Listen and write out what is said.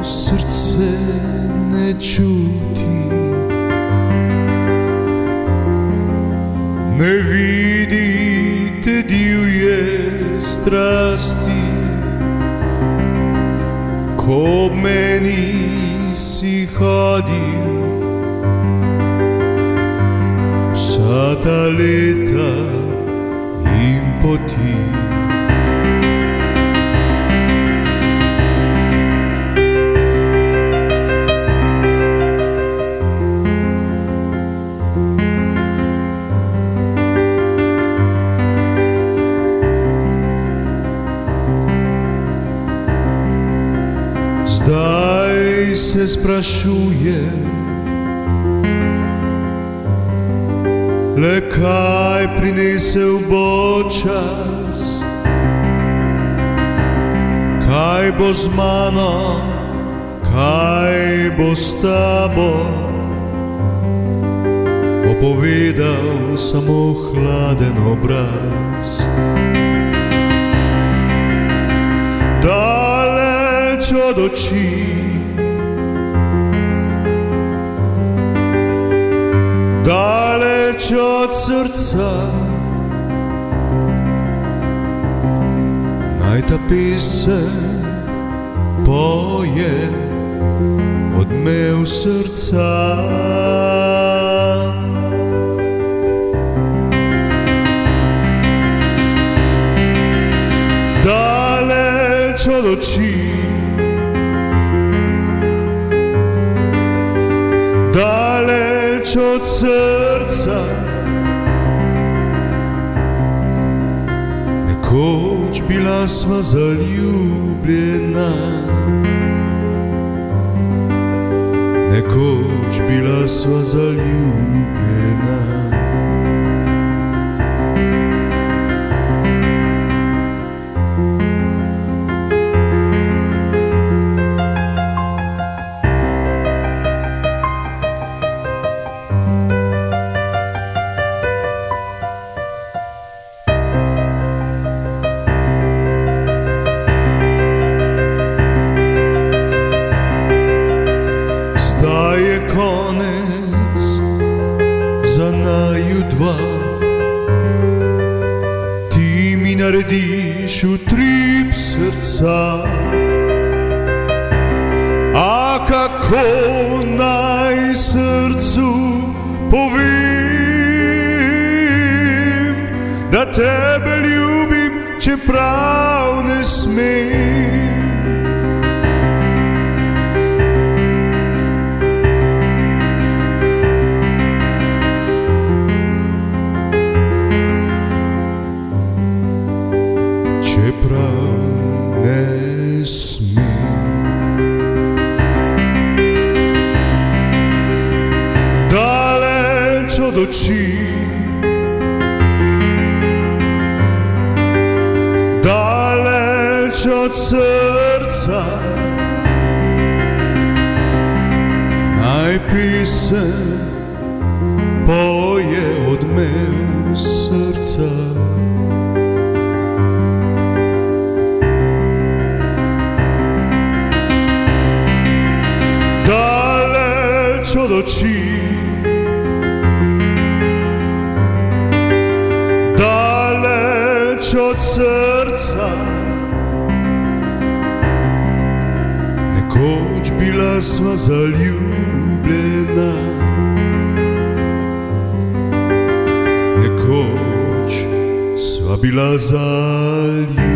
srce ne čuti, ne vidi te divje strasti, ko meni si hodil vsa ta leta in poti. Zdaj se sprašujem, le kaj prinesel bo čas, kaj bo z mano, kaj bo s tabo, bo povedal samo hladen obraz. Daleč od oči, daleč od srca, naj ta pesem poje odmev srca. Daleč od oči, daleč od srca, nekoč bila sva zaljubljena, nekoč bila sva zaljubljena. Zdaj je konec za naju dva, ti mi narediš utrip srca, a kako naj srcu povem, da tebe ljubim, čeprav ne smem. Čeprav ne smem. Daleč od oči, daleč od srca, naj pesem poje odmev srca. Daleč od oči, daleč od srca, nekoč bila sva zaljubljena, nekoč sva bila zaljubljena.